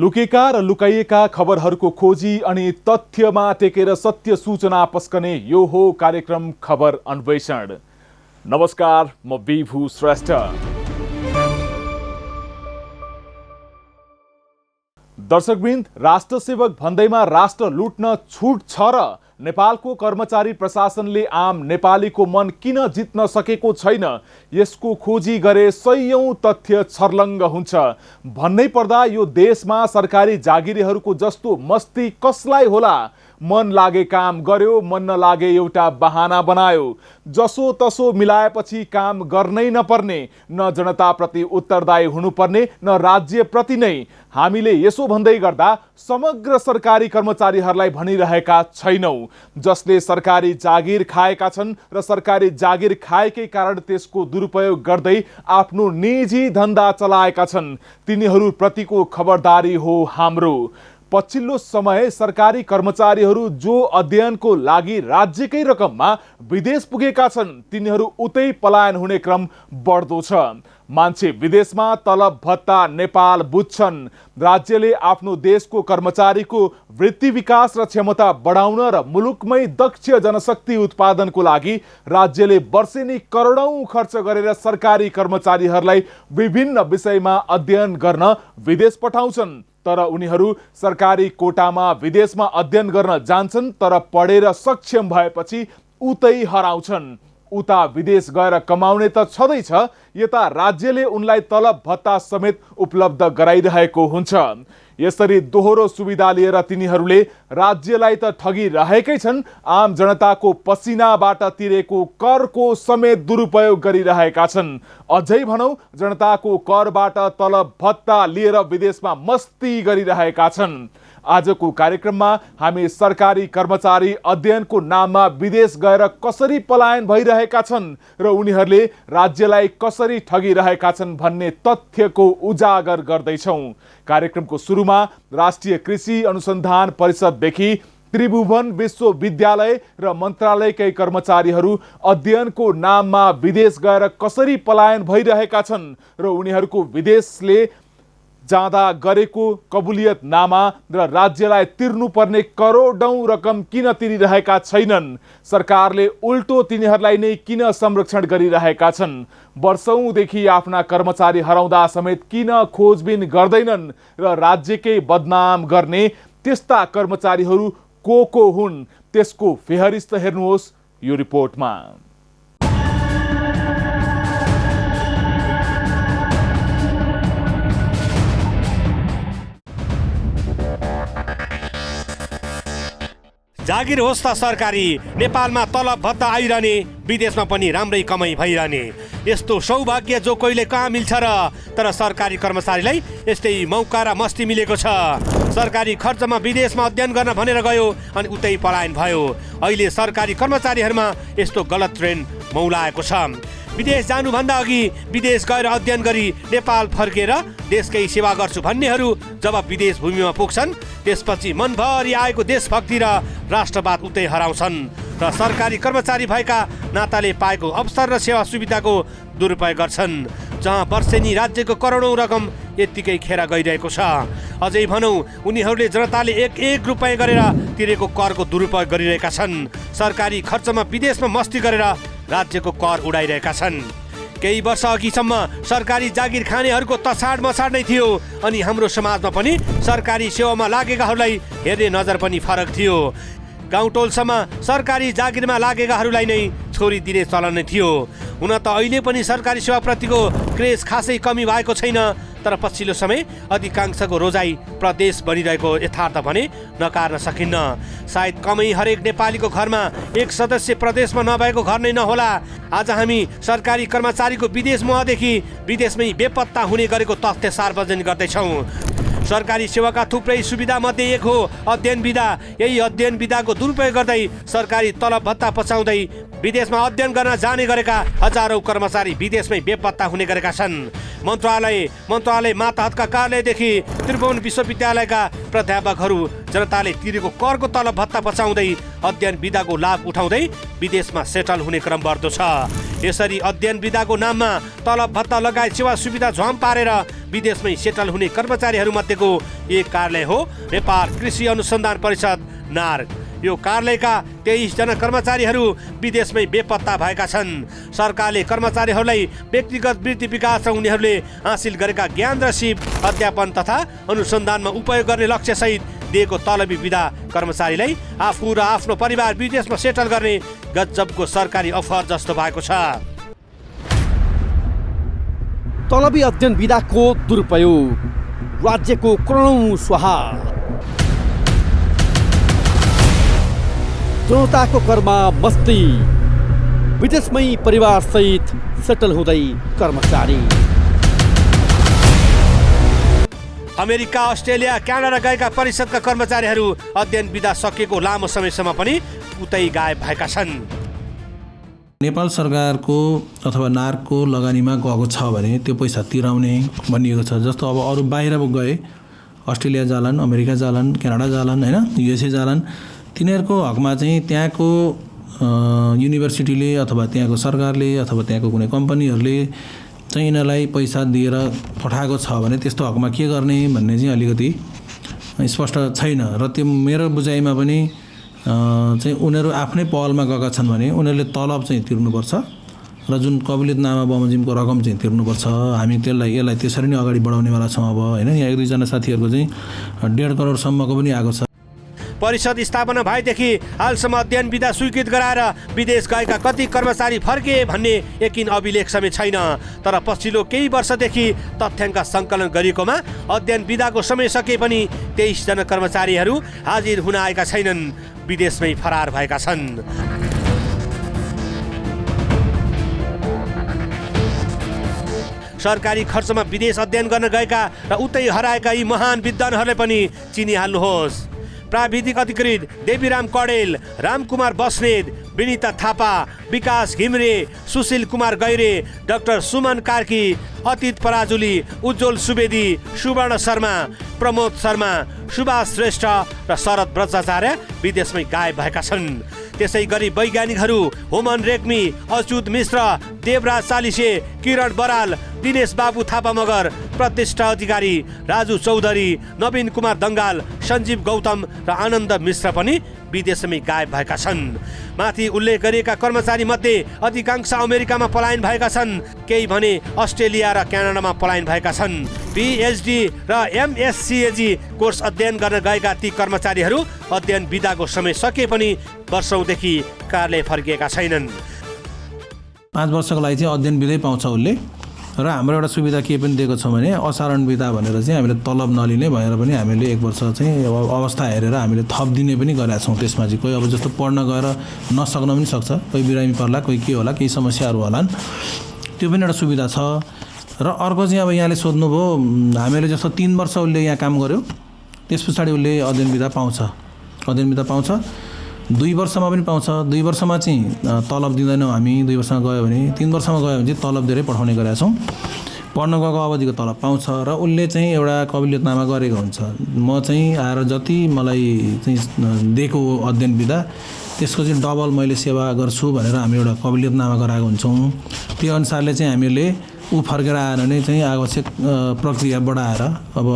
लुकेका र लुकाइएका खबरहरूको खोजी अनि तथ्यमा टेकेर सत्य सूचना पस्कने यो हो कार्यक्रम खबर अन्वेषण। नमस्कार, म विभु श्रेष्ठ। दर्शकवृन्द, राष्ट्रसेवक भन्दैमा राष्ट्र लुट्न छुट छ र नेपालको कर्मचारी प्रशासनले आम नेपालीको मन किन जित्न सकेको छैन, यसको खोजी गरे सयौं तथ्य छर्लङ्ग हुन्छ। भन्नै पर्दा यो देशमा सरकारी जागिरीहरूको जस्तो मस्ती कसलाई होला? मन लागे काम गर्यो, मन नलागे एउटा बहाना बनायो। जसो तसो मिलाएपछि काम गर्नै नपर्ने, न जनताप्रति उत्तरदायी हुनुपर्ने, न राज्यप्रति नै। हामीले यसो भन्दै गर्दा समग्र सरकारी कर्मचारीहरूलाई भनिरहेका छैनौँ, जसले सरकारी जागिर खाएका छन् र सरकारी जागिर खाएकै कारण त्यसको दुरुपयोग गर्दै आफ्नो निजी धन्दा चलाएका छन्, तिनीहरूप्रतिको खबरदारी हो हाम्रो। पछिल्लो समय सरकारी कर्मचारीहरू जो अध्ययनको लागि राज्यकै रकममा विदेश पुगेका छन्, तिनीहरू उतै पलायन हुने क्रम बढ्दो छ। मान्छे विदेशमा तलब भत्ता नेपाल बुझ्छन्। राज्यले आफ्नो देशको कर्मचारीको वृत्ति विकास र क्षमता बढाउन र मुलुकमै दक्ष जनशक्ति उत्पादनको लागि राज्यले वर्षेनी करोडौं खर्च गरेर सरकारी कर्मचारीहरूलाई विभिन्न विषयमा अध्ययन गर्न विदेश पठाउँछन्। तर उनीहरू सरकारी कोटामा विदेशमा अध्ययन गर्न जान्छन्, तर पढेर सक्षम भएपछि उतै हराउँछन्। उता विदेश गएर कमाउने त छँदैछ, यता राज्यले उनलाई तलब भत्ता समेत उपलब्ध गराइरहेको हुन्छ। यसरी दोहोरो सुविधा लिएर तिनीहरूले राज्यलाई त ठगिरहेकै छन्, आम जनताको पसिनाबाट तिरेको करको समेत दुरुपयोग गरिरहेका छन्। अझै भनौँ, जनताको करबाट तलब भत्ता लिएर विदेशमा मस्ती गरिरहेका छन्। आजको कार्यक्रममा हामी सरकारी कर्मचारी अध्ययनको नाममा विदेश गएर कसरी पलायन भइरहेका छन् र उनीहरूले राज्यलाई कसरी ठगिरहेका छन् भन्ने तथ्यको उजागर गर्दैछौँ। कार्यक्रमको सुरुमा राष्ट्रिय कृषि अनुसन्धान परिषददेखि त्रिभुवन विश्वविद्यालय र मन्त्रालयकै कर्मचारीहरू अध्ययनको नाममा विदेश गएर कसरी पलायन भइरहेका छन् र उनीहरूको विदेशले जाँदा गरेको कबुलियतनामा र राज्यलाई तिर्नुपर्ने करोडौं रकम किन तिरिरहेका छैनन्, सरकारले उल्टो तिनीहरूलाई नै किन संरक्षण गरिरहेका छन्, वर्षौंदेखि आफ्ना कर्मचारी हराउँदा समेत किन खोजबिन गर्दैनन् र राज्यकै बदनाम गर्ने त्यस्ता कर्मचारीहरू को हुन्, त्यसको फेहरिस्त हेर्नुहोस् यो रिपोर्टमा। जागिर होस् त सरकारी, नेपालमा तलब भत्ता आइरहने, विदेशमा पनि राम्रै कमाइ भइरहने। यस्तो सौभाग्य जो कहिले कहाँ मिल्छ र? तर सरकारी कर्मचारीलाई यस्तै मौका र मस्ती मिलेको छ। सरकारी खर्चमा विदेशमा अध्ययन गर्न भनेर गयो अनि उतै पलायन भयो। अहिले सरकारी कर्मचारीहरूमा यस्तो गलत ट्रेन्ड मौलाएको छ। विदेश जानुभन्दा अघि विदेश गएर अध्ययन गरी नेपाल फर्केर देशकै सेवा गर्छु भन्नेहरू जब विदेश भूमिमा पुग्छन्, त्यसपछि मनभरि आएको देशभक्ति र राष्ट्रवाद उतै हराउँछन् र सरकारी कर्मचारी भएका नाताले पाएको अवसर र सेवा सुविधाको दुरुपयोग गर्छन्, जहाँ वर्षेनी राज्यको करोडौं रकम यत्तिकै खेर गइरहेको छ। अझै भनौँ, उनीहरूले जनताले एक रुपैयाँ गरेर तिरेको करको दुरुपयोग गरिरहेका छन्। सरकारी खर्चमा विदेशमा मस्ती गरेर राज्यको कर उडाइरहेका छन्। केही वर्ष अघिसम्म सरकारी जागिर खानेहरूको तछाड मछाड नै थियो, अनि हाम्रो समाजमा पनि सरकारी सेवामा लागेकाहरूलाई हेर्ने नजर पनि फरक थियो। गाउँटोलसम्म सरकारी जागिरमा लागेकाहरूलाई नै छोरी दिने चलन नै थियो। हुन त अहिले पनि सरकारी सेवाप्रतिको क्रेज खासै कमी भएको छैन, तर पछिल्लो समय अधिकांशको रोजाइ प्रदेश बनिरहेको यथार्थ भने नकार्न सकिन्न। सायद कमै हरेक नेपालीको घरमा एक सदस्य प्रदेशमा नभएको घर नै नहोला। आज हामी सरकारी कर्मचारीको विदेश मुहादेखि विदेशमै बेपत्ता हुने गरेको तथ्य सार्वजनिक गर्दैछौँ। सरकारी सेवाका थुप्रै सुविधा मध्ये एक हो अध्ययन विधा। यही अध्ययन विधाको दुरुपयोग गर्दै सरकारी तलब भत्ता पचाउँदै विदेशमा अध्ययन गर्न जाने गरेका हजारौं कर्मचारी विदेशमै बेपत्ता हुने गरेका छन्। मन्त्रालय माताहतका कार्यालयदेखि त्रिभुवन विश्वविद्यालयका प्राध्यापकहरू जनताले तिरेको करको तलब भत्ता बचाउँदै अध्ययन बिदाको लाभ उठाउँदै विदेशमा सेटल हुने क्रम बढ्दो छ। यसरी अध्ययन बिदाको नाममा तलब भत्ता लगायत सेवा सुविधा झ्वाम पारेर विदेशमै सेटल हुने कर्मचारीहरू मध्येको एक कार्यालय हो नेपाल कृषि अनुसन्धान परिषद नार्क। यो कार्यालयका 23 जना कर्मचारीहरू विदेशमै बेपत्ता भएका छन्। सरकारले कर्मचारीहरूलाई व्यक्तिगत वृत्ति विकास र उनीहरूले हासिल गरेका ज्ञान र सिप अध्यापन तथा अनुसन्धानमा उपयोग गर्ने लक्ष्यसहित दिएको तलबी बिदा कर्मचारीलाई आफू र आफ्नो परिवार विदेशमा सेटल गर्ने गजबको सरकारी अफर जस्तो भएको छ। तलबी अध्ययन बिदाको दुरुपयोग, राज्यको करोडौं स्वाहा, जनताको करमा मस्ती, विदेशमै परिवार सहित सेटल हुँदै कर्मचारी। अमेरिका, अस्ट्रेलिया, क्यानाडा गएका परिषदका कर्मचारीहरू अध्ययन बिदा सकिएको लामो समयसम्म पनि उतै गायब भएका छन्। नेपाल सरकारको अथवा नार्कको लगानीमा गएको छ भने त्यो पैसा तिराउने भनिएको छ। जस्तो अब अरू बाहिर गए, अस्ट्रेलिया जालान्, अमेरिका जालान्, क्यानाडा जालान्, होइन, युएसए जालान्, तिनीहरूको हकमा चाहिँ त्यहाँको युनिभर्सिटीले अथवा त्यहाँको सरकारले अथवा त्यहाँको कुनै कम्पनीहरूले चाहिँ यिनीहरूलाई पैसा दिएर पठाएको छ भने त्यस्तो हकमा के गर्ने भन्ने चाहिँ अलिकति स्पष्ट छैन। र त्यो मेरो बुझाइमा पनि चाहिँ उनीहरू आफ्नै पहलमा गएका छन् भने उनीहरूले तलब चाहिँ तिर्नुपर्छ र जुन कबुलियतनामा बमोजिमको रकम चाहिँ तिर्नुपर्छ। हामी यसलाई त्यसरी नै अगाडि बढाउनेवाला छौँ अब, होइन। यहाँ 1-2 जना साथीहरूको चाहिँ 1.5 करोडसम्मको पनि आएको छ। परिषद स्थापना भएदेखि हालसम्म अध्ययन बिदा स्वीकृत गराएर विदेश गएका कति कर्मचारी फर्के भन्ने यकिन अभिलेख समेत छैन। तर पछिल्लो केही वर्षदेखि तथ्याङ्क सङ्कलन गरिएकोमा अध्ययन बिदाको समय सके पनि 23 जना कर्मचारीहरू हाजिर हुन आएका छैनन्, विदेशमै फरार भएका छन्। सरकारी खर्चमा विदेश अध्ययन गर्न गएका र उतै हराएका यी महान विद्वानहरूलाई पनि चिनिहाल्नुहोस्। प्राविधिक अधिकृत देवीराम कडेल, रामकुमार बस्नेत, विनिता थापा, विकास घिम्रे, सुशील कुमार गैरे, डाक्टर सुमन कार्की, अतीत पराजुली, उज्जवल सुवेदी, सुवर्ण शर्मा, प्रमोद शर्मा, सुभाष श्रेष्ठ र शरद ब्रजाचार्य विदेशमै गायब भएका छन्। त्यसै गरी वैज्ञानिकहरू होमन रेग्मी, अच्युत मिश्र, देवराज चालिसे, किरण बराल, दिनेश बाबु थापा मगर, प्रतिष्ठा अधिकारी, राजु चौधरी, नवीन कुमार दङ्गाल, सञ्जीव गौतम र आनन्द मिश्र पनि विदेशमै गायब भएका छन्। माथि उल्लेख गरिएका कर्मचारी मध्ये अधिकांश अमेरिकामा पलायन भएका छन्, केही भने अस्ट्रेलिया र क्यानाडामा पलायन भएका छन्। पिएचडी र एमएससीएजी कोर्स अध्ययन गर्न गएका ती कर्मचारीहरू अध्ययन बिदाको समय सके पनि वर्षौंदेखि कार्यालय फर्किएका छैनन्। 5 वर्षको लागि चाहिँ अध्ययन बिदै पाउँछ उसले। र हाम्रो एउटा सुविधा के पनि दिएको छ भने असारण बिदा भनेर चाहिँ हामीले तलब नलिने भएर पनि हामीले 1 वर्ष चाहिँ अवस्था हेरेर हामीले थप दिने पनि गरेका छौँ। त्यसमा चाहिँ कोही अब जस्तो पढ्न गएर नसक्न पनि सक्छ, कोही बिरामी पर्ला, कोही के होला, केही समस्याहरू होलान्, त्यो पनि एउटा सुविधा छ। र अर्को चाहिँ अब यहाँले सोध्नुभयो, हामीले जस्तो 3 वर्ष उसले यहाँ काम गर्यो, त्यस पछाडि उसले अध्ययन बिदा पाउँछ। अध्ययन बिदा पाउँछ, 2 वर्षमा पनि पाउँछ। 2 वर्षमा चाहिँ तलब दिँदैनौँ हामी। 2 वर्षमा गयो भने, 3 वर्षमा गयो भने चाहिँ तलब धेरै पठाउने गरेका छौँ। पढ्न गएको अवधिको तलब पाउँछ र उसले चाहिँ एउटा कबुलियतनामा गरेको हुन्छ। म चाहिँ आएर जति मलाई चाहिँ दिएको अध्ययन बिदा त्यसको चाहिँ डबल मैले सेवा गर्छु भनेर हामी एउटा कबुलियतनामा गराएको हुन्छौँ। त्यो अनुसारले चाहिँ हामीले ऊ फर्केर आएर नै चाहिँ आवश्यक प्रक्रिया बढाएर अब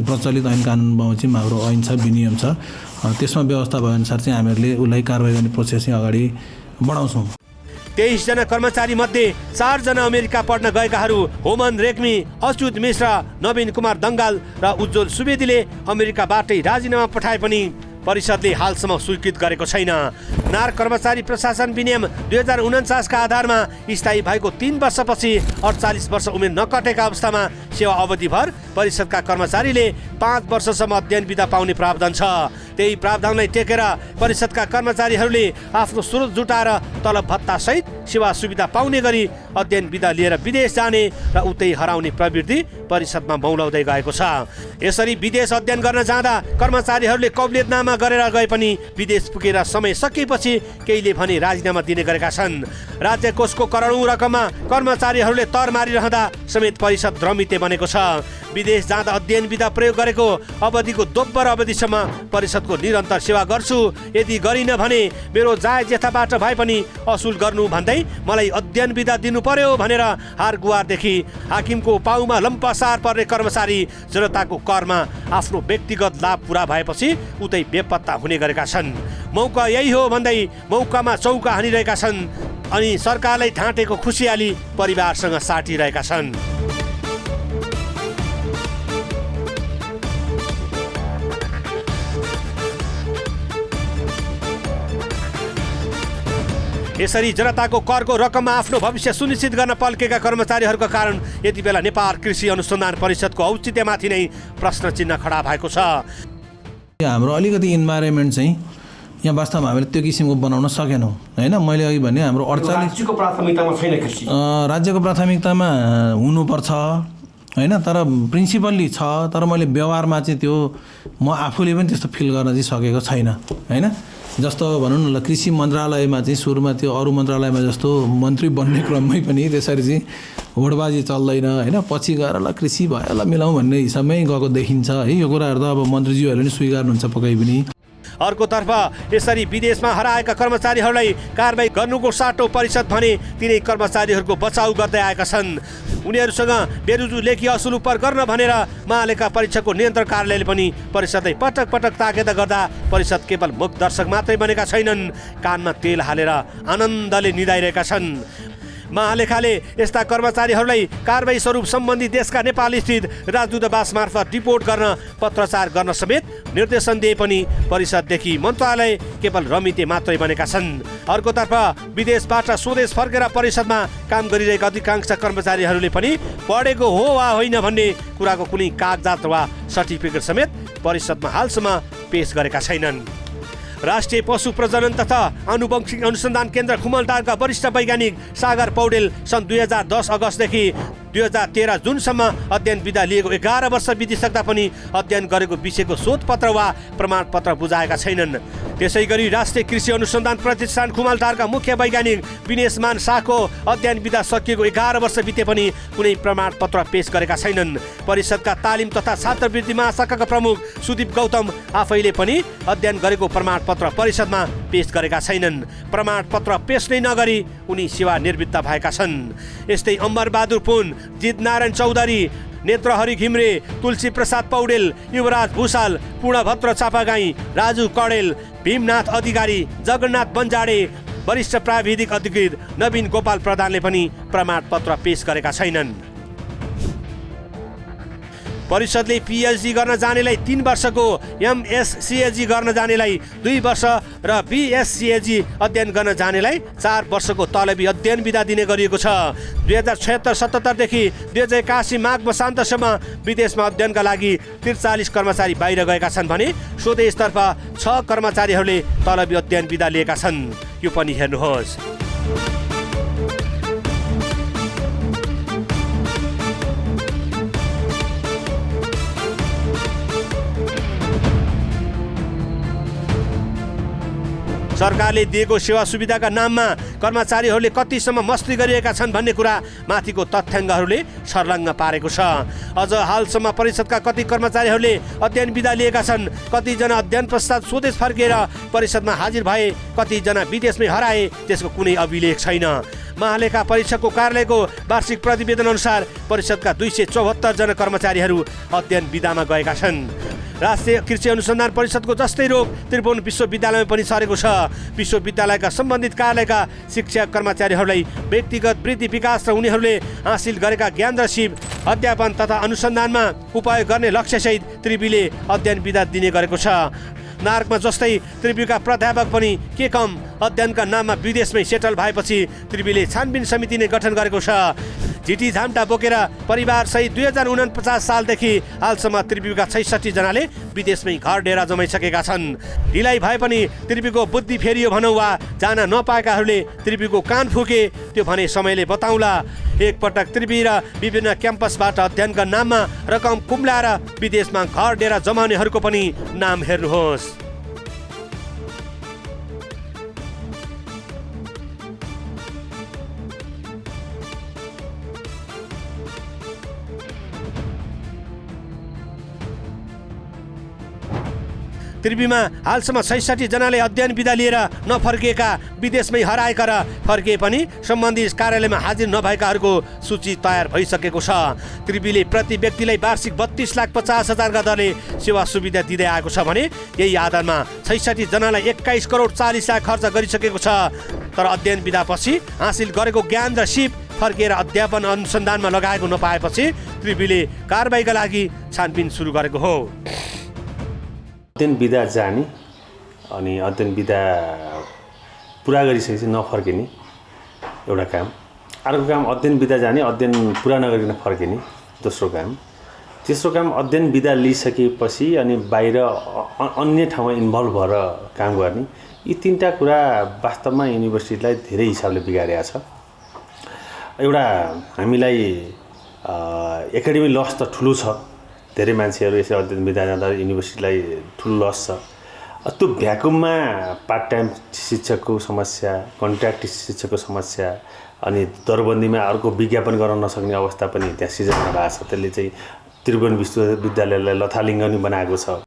प्रचलित ऐन कानुन बमोजिम हाम्रो ऐन छ, विनियम छ, त्यसमा व्यवस्था भएअनुसार चाहिँ हामीहरूले उसलाई कारबाही गर्ने प्रोसेस चाहिँ अगाडि बढाउँछौँ। 23 जना कर्मचारी मध्ये 4 जना अमेरिका पढ्न गएकाहरू होमन रेग्मी, अच्युत मिश्र, नवीन कुमार दङ्गाल र उज्जवल सुवेदीले अमेरिकाबाटै राजीनामा पठाए पनि परिषदले हालसम्म स्वीकृत गरेको छैन। नार्क कर्मचारी प्रशासन विनियम 2049 का आधारमा स्थायी भएको 3 वर्षपछि 48 वर्ष उमेर नकटेका अवस्थामा सेवा अवधिभर परिषदका कर्मचारीले 5 वर्षसम्म अध्ययन बिदा पाउने प्रावधान छ। त्यही प्रावधानलाई टेकेर परिषदका कर्मचारीहरूले आफ्नो स्रोत जुटाएर तलब भत्ता सहित सेवा सुविधा पाउने गरी अध्ययन बिदा लिएर विदेश जाने र उतै हराउने प्रवृत्ति परिषदमा मौलाउँदै गएको छ। यसरी विदेश अध्ययन गर्न जाँदा कर्मचारीहरूले कबुलियतनामा गरेर गए पनि विदेश पुगेर समय सकेपछि केहीले भने राजीनामा दिने गरेका छन्। राज्य कोषको करोडौं रकममा कर्मचारीहरूले तर मारिरहँदा समेत परिषद द्रमिते बनेको छ। विदेश जाँदा अध्ययन बिदा प्रयोग गरेको अवधिको दोब्बर अवधिसम्म परिषदको निरन्तर सेवा गर्छु। यदि गरिन भने मेरो जायज यथाबाट भए पनि असुल गर्नु भन्दै मलाई अध्ययन बिदा दिनु पर्यो भनेर हार गुहारदेखि हाकिमको पाउमा लम्पसार पर्ने कर्मचारी जनताको करमा आफ्नो व्यक्तिगत लाभ पुरा भएपछि उतै बेपत्ता हुने गरेका छन्। मौका यही हो भन्दै मौकामा चौका हानिरहेका छन् अनि सरकारलाई ढाँटेको खुसियाली परिवारसँग साटिरहेका छन्। यसरी जनताको करको रकममा आफ्नो भविष्य सुनिश्चित गर्न पल्केका कर्मचारीहरूका कारण यति बेला नेपाल कृषि अनुसन्धान परिषदको औचित्यमाथि नै प्रश्न चिन्ह खडा भएको छ। हाम्रो अलिकति इन्भाइरोमेन्ट चाहिँ यहाँ वास्तवमा हामीले त्यो किसिमको बनाउन सकेनौँ होइन। मैले अघि भने हाम्रो 48 राज्यको प्राथमिकतामा छैन कृषि, राज्यको प्राथमिकतामा हुनुपर्छ होइन, तर प्रिन्सिपल्ली छ, तर मैले व्यवहारमा चाहिँ त्यो म आफूले पनि त्यस्तो फिल गर्न चाहिँ सकेको छैन होइन। जस्तो भनौँ न ल, कृषि मन्त्रालयमा चाहिँ सुरुमा त्यो अरू मन्त्रालयमा जस्तो मन्त्री बन्ने क्रममै पनि त्यसरी चाहिँ होडबाजी चल्दैन होइन। पछि गएर ल कृषि भयो ल मिलाउँ भन्ने हिसाबमै गएको देखिन्छ है। यो कुराहरू त अब मन्त्रीज्यूहरूले पनि स्वीकार्नुहुन्छ पक्कै पनि। अर्कोतर्फ यसरी विदेशमा हराएका कर्मचारीहरूलाई कारबाही गर्नुको साटो परिषद भने तिनै कर्मचारीहरूको बचाउ गर्दै आएका छन्। उनीहरूसँग बेरुजु लेखी असुल उपर गर्न भनेर महालेखा परीक्षकको नियन्त्रण कार्यालयले पनि परिषदलाई पटक पटक ताकेदा गर्दा परिषद केवल मुख दर्शक मात्रै बनेका छैनन्, कानमा तेल हालेर आनन्दले निदाइरहेका छन्। महालेखाले यस्ता कर्मचारीहरूलाई कारबाही स्वरूप सम्बन्धी देशका नेपाल स्थित राजदूतावास मार्फत रिपोर्ट गर्न पत्रचार गर्न समेत निर्देशन दिए पनि परिषददेखि मन्त्रालय केवल रमिते मात्रै बनेका छन्। अर्कोतर्फ विदेशबाट स्वदेश फर्केर परिषदमा काम गरिरहेका अधिकांश कर्मचारीहरूले पनि पढेको हो वा होइन भन्ने कुराको कुनै कागजात वा सर्टिफिकेट समेत परिषदमा हालसम्म पेश गरेका छैनन्। राष्ट्रिय पशु प्रजनन तथा आनुवंशिक अनुसन्धान केन्द्र खुमलटारका वरिष्ठ वैज्ञानिक सागर पौडेल सन् 2010 अगस्तदेखि 2013 जुनसम्म अध्ययन बिदा लिएको 11 वर्ष बितिसक्दा पनि अध्ययन गरेको विषयको शोधपत्र वा प्रमाणपत्र बुझाएका छैनन्। त्यसै गरी राष्ट्रिय कृषि अनुसन्धान प्रतिष्ठान खुमलटारका मुख्य वैज्ञानिक विनेशमान शाहको अध्ययन बिदा सकिएको 11 वर्ष बिते पनि कुनै प्रमाणपत्र पेश गरेका छैनन्। परिषदका तालिम तथा छात्रवृत्ति महाशाखाका प्रमुख सुदीप गौतम आफैले पनि अध्ययन गरेको प्रमाणपत्र परिषदमा पेश गरेका छैनन्। प्रमाणपत्र पेश नै नगरी उनी सेवानिवृत्त भएका छन्। यस्तै अमरबहादुर पुन, जितनारायण चौधरी, नेत्रहरि घिम्रे, तुलसी प्रसाद पौडेल, युवराज भूषाल, पूर्णभद्र चापागाई, राजु कडेल, भीमनाथ अधिकारी, जगन्नाथ बन्जाडे, वरिष्ठ प्राविधिक अधिकृत नवीन गोपाल प्रधानले पनि प्रमाणपत्र पेश गरेका छैनन्। परिषदले पिएचडी गर्न जानेलाई 3 वर्षको, एमएससिएजी गर्न जानेलाई 2 वर्ष र बिएससिएजी अध्ययन गर्न जानेलाई 4 वर्षको तलबी अध्ययन बिदा दिने गरिएको छ। 2076-77 देखि 2081 माघ मसान्तसम्म विदेशमा अध्ययनका लागि 43 कर्मचारी बाहिर गएका छन् भने स्वदेशतर्फ 6 कर्मचारीहरूले तलबी अध्ययन बिदा लिएका छन्। यो पनि हेर्नुहोस्। सरकारले दिएको सेवा सुविधाका नाममा कर्मचारीहरूले कतिसम्म मस्ती गरिएका छन् भन्ने कुरा माथिको तथ्याङ्कहरूले छर्लङ्ग पारेको छ। अझ हालसम्म परिषदका कति कर्मचारीहरूले अध्ययन बिदा लिएका छन्, कतिजना अध्ययन पश्चात स्वदेश फर्किएर परिषदमा हाजिर भए, कतिजना विदेशमै हराए, त्यसको कुनै अभिलेख छैन। महालेखा परीक्षकको कार्यालयको वार्षिक प्रतिवेदन अनुसार परिषदका 274 जना कर्मचारीहरू अध्ययन बिदामा गएका छन्। राष्ट्रिय कृषि अनुसन्धान परिषदको जस्तै रोग त्रिभुवन विश्वविद्यालयमा पनि सरेको छ। विश्वविद्यालयका सम्बन्धित कार्यालयका शिक्षक कर्मचारीहरूलाई व्यक्तिगत वृद्धि विकास र उनीहरूले हासिल गरेका ज्ञान र सिप अध्यापन तथा अनुसन्धानमा उपयोग गर्ने लक्ष्यसहित त्रिवीले अध्ययन बिदा दिने गरेको छ। नार्कमा जस्तै त्रिवीका प्राध्यापक पनि के कम अध्ययनका नाममा विदेशमै सेटल भएपछि त्रिवीले छानबिन समिति नै गठन गरेको छ। झिटी झाम्टा बोकेर परिवारसहित 2049 सालदेखि हालसम्म त्रिवीका 66 जनाले विदेशमै घर डेरा जमाइसकेका छन्। ढिलाइ भए पनि त्रिवीको बुद्धि फेरियो भनौँ वा जान नपाएकाहरूले त्रिवीको कान फुके, त्यो भने समयले बताउला। एकपटक त्रिवी र विभिन्न क्याम्पसबाट अध्ययनका नाममा रकम कुम्ल्याएर विदेशमा घर डेरा जमाउनेहरूको पनि नाम हेर्नुहोस्। त्रिवीमा हालसम्म 66 जनाले अध्ययन बिदा लिएर नफर्किएका, विदेशमै हराएका र फर्किए पनि सम्बन्धित कार्यालयमा हाजिर नभएकाहरूको सूची तयार भइसकेको छ। त्रिवीले प्रति व्यक्तिलाई वार्षिक 32,50,000 दरले सेवा सुविधा दिँदै आएको छ भने यही आधारमा 66 जनालाई 21 करोड 40 लाख खर्च गरिसकेको छ। तर अध्ययन बिदापछि हासिल गरेको ज्ञान र सिप फर्किएर अध्यापन अनुसन्धानमा लगाएको नपाएपछि त्रिवीले कारबाहीका लागि छानबिन सुरु गरेको हो। अध्ययन बिदा जाने अनि अध्ययन बिदा पुरा गरिसकेपछि नफर्किने एउटा काम, अर्को काम अध्ययन बिदा जाने अध्ययन पुरा नगरिकन फर्किने दोस्रो काम, तेस्रो काम अध्ययन बिदा लिइसकेपछि अनि बाहिर अन्य ठाउँमा इन्भल्भ भएर काम गर्ने। यी तीनटा कुरा वास्तवमा युनिभर्सिटीलाई धेरै हिसाबले बिगारेको छ। एउटा हामीलाई एकाडेमिक लस त ठुलो छ, धेरै मान्छेहरू यसरी अध्ययन बिदा जाँदा युनिभर्सिटीलाई ठुलो लस छ। त्यो भ्याकुममा पार्ट टाइम शिक्षकको समस्या, कन्ट्र्याक्ट शिक्षकको समस्या अनि दरबन्दीमा अर्को विज्ञापन गर्न नसक्ने अवस्था पनि त्यहाँ सिर्जना भएको छ। त्यसले चाहिँ त्रिभुवन विश्वविद्यालयलाई लथालिङ्ग बनाएको छ।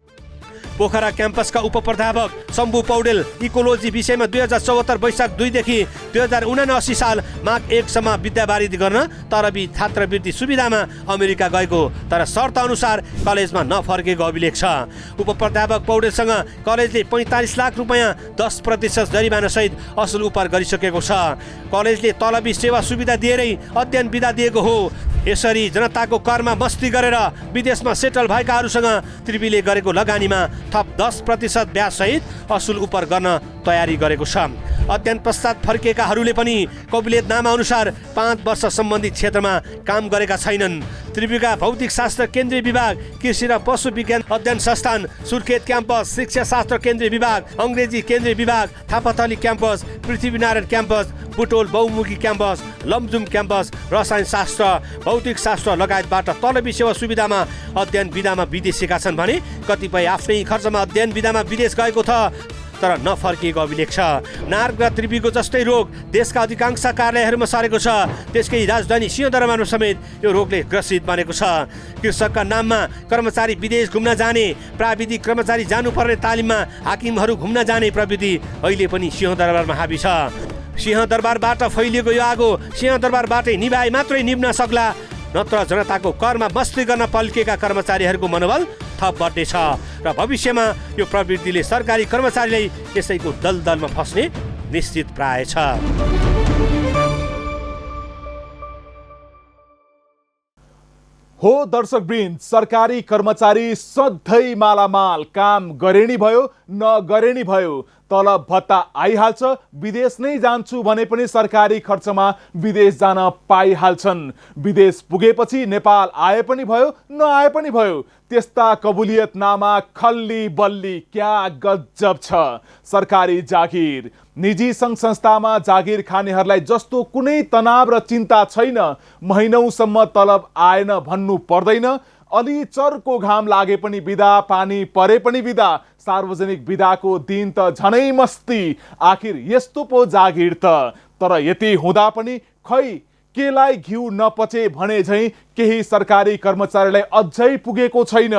पोखरा क्याम्पसका उपप्राध्यापक शम्भु पौडेल इकोलोजी विषयमा 2074 वैशाख 2 देखि 2079 साल माघ 1 सम्म विद्यावारिधि गर्न तरबी छात्रवृत्ति सुविधामा अमेरिका गएको तर शर्त अनुसार कलेजमा नफर्केको अभिलेख छ। उपप्राध्यापक पौडेलसँग कलेजले 45 लाख रुपैयाँ 10% जरिमाना सहित असुल उपार गरिसकेको छ। कलेजले तलबी सेवा सुविधा दिएरै अध्ययन बिदा दिएको हो। यसरी जनताको करमा मस्ती गरेर विदेशमा सेटल भएकाहरूसँग त्रिवीले गरेको लगानीमा थप 10% ब्याज सहित असुल उपर गर्न तयारी गरेको छ। अध्ययन पश्चात फर्किएकाहरूले पनि कबुलियतनामा अनुसार 5 वर्ष सम्बन्धित क्षेत्रमा काम गरेका छैनन्। त्रिवीका भौतिक शास्त्र केन्द्रीय विभाग, कृषि र पशु विज्ञान अध्ययन संस्थान, सुर्खेत क्याम्पस, शिक्षा शास्त्र केन्द्रीय विभाग, अङ्ग्रेजी केन्द्रीय विभाग, थापाथली क्याम्पस, पृथ्वीनारायण क्याम्पस, बुटोल बहुमुखी क्याम्पस, लमजुङ क्याम्पस, रसायन शास्त्र, भौतिक शास्त्र लगायतबाट तलबी सेवा सुविधामा अध्ययन बिदामा विदेशिएका छन् भने कतिपय आफ्नै खर्चमा अध्ययन बिदामा विदेश गएको छ तर नफर्किएको अभिलेख छ। नार्ग र त्रिवीको जस्तै रोग देशका अधिकांश कार्यालयहरूमा सरेको छ। त्यसकै राजधानी सिंहदरबारमा समेत यो रोगले ग्रसित बनेको छ। कृषकका नाममा कर्मचारी विदेश घुम्न जाने, प्राविधिक कर्मचारी जानुपर्ने तालिममा हाकिमहरू घुम्न जाने प्रविधि अहिले पनि सिंहदरबारमा हाबी छ। सिंहदरबारबाट फैलिएको यो आगो सिंहदरबारबाटै निभाए मात्रै निभ्न सक्ला, नत्र जनताको करमा मस्ती गर्न पल्किएका कर्मचारीहरूको मनोबल थप बढ्नेछ र भविष्यमा यो प्रवृत्तिले सरकारी कर्मचारीलाई यसैको दलदलमा फस्ने निश्चित प्राय छ। हो दर्शकवृन्द, सरकारी कर्मचारी सधैँ मालामाल, काम गरे नि भयो नगरे नि भयो, तलब भत्ता आइहाल्छ, विदेश नै जान्छु भने पनि सरकारी खर्चमा विदेश जान पाइहाल्छन्। विदेश पुगेपछि नेपाल आए पनि भयो नआए पनि भयो। त्यस्ता कबुलियतनामा खल्ली बल्ली, क्या गजब छ। सरकारी जागिर, निजी सङ्घ संस्थामा जागिर खानेहरूलाई जस्तो कुनै तनाव र चिन्ता छैन। महिनौसम्म तलब आएन भन्नु पर्दैन। अलि चर्को घाम लागे पनि बिदा, पानी परे पनि बिदा, सार्वजनिक बिदाको दिन त झनै मस्ती। आखिर यस्तो पो जागिर त। तर यति हुँदा पनि खै केलाई घिउ नपचे भने झैँ केही सरकारी कर्मचारीलाई अझै पुगेको छैन।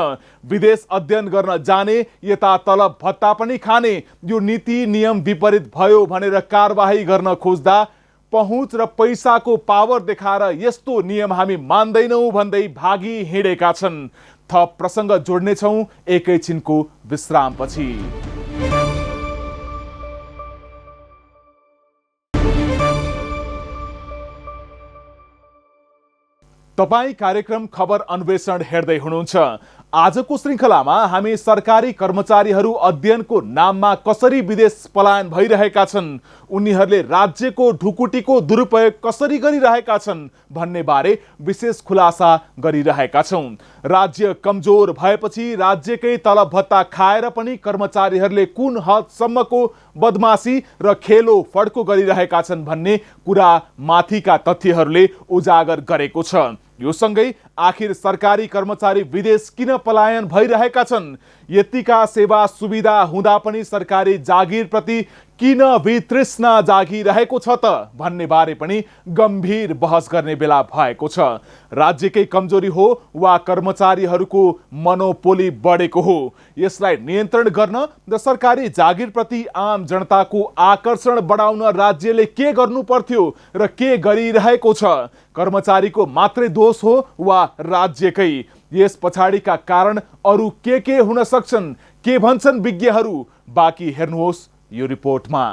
विदेश अध्ययन गर्न जाने, यता तलब भत्ता पनि खाने, यो नीति नियम विपरीत भयो भनेर कारबाही गर्न खोज्दा पहुँच र पैसाको पावर देखाएर यस्तो नियम हामी मान्दैनौँ भन्दै भागी हिँडेका छन्। थप प्रसङ्ग जोड्नेछौँ एकैछिनको विश्रामपछि। तपाईँ कार्यक्रम खबर अन्वेषण हेर्दै हुनुहुन्छ। आजको श्रृङ्खलामा हामी सरकारी कर्मचारीहरू अध्ययनको नाममा कसरी विदेश पलायन भइरहेका छन्, उनीहरूले राज्यको ढुकुटीको दुरुपयोग कसरी गरिरहेका छन् भन्ने बारे विशेष खुलासा गरिरहेका छौँ। राज्य कमजोर भएपछि राज्यकै तलब भत्ता खाएर पनि कर्मचारीहरूले कुन हदसम्मको बदमासी र खेलो फड्को गरिरहेका छन् भन्ने कुरा माथिका तथ्यहरूले उजागर गरेको छ। यो सँगै आखिर सरकारी कर्मचारी विदेश किन पलायन भइरहेका छन्, यतिका सेवा सुविधा हुँदा पनि सरकारी जागिरप्रति किन वितृष्णा जागिरहेको छ त भन्ने बारे पनि गम्भीर बहस गर्ने बेला भएको छ। राज्यकै कमजोरी हो वा कर्मचारीहरूको मनोपोली बढेको हो? यसलाई नियन्त्रण गर्न र सरकारी जागिरप्रति आम जनताको आकर्षण बढाउन राज्यले के गर्नु पर्थ्यो र के गरिरहेको छ? कर्मचारीको मात्रै दोष हो वा राज्यकै? यस पछाडिका कारण अरू के हुन सक्छन्? के भन्छन् विज्ञहरू? बाँकी हेर्नुहोस् यो रिपोर्टमा।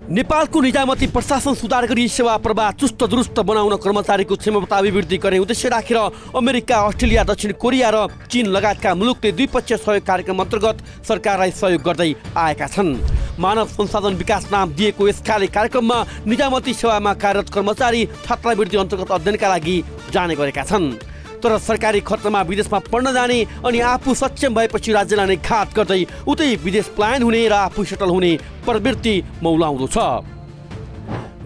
नेपालको निजामती प्रशासन सुधार गरी सेवा प्रवाह चुस्त दुरुस्त बनाउन कर्मचारीको क्षमता अभिवृद्धि गर्ने उद्देश्य राखेर अमेरिका, अस्ट्रेलिया, दक्षिण कोरिया र चीन लगायतका मुलुकले द्विपक्षीय सहयोग कार्यक्रम अन्तर्गत सरकारलाई सहयोग गर्दै आएका छन्। मानव संसाधन विकास नाम दिएको यस कार्यक्रममा निजामती सेवामा कार्यरत कर्मचारी छात्रवृत्ति अन्तर्गत अध्ययनका लागि जाने गरेका छन्। तर सरकारी खर्चमा विदेशमा पढ्न जाने अनि आफू सक्षम भएपछि राज्यलाई नै घात गर्दै उतै विदेश पलायन हुने र आफू सेटल हुने प्रवृत्ति मौलाउँदो छ।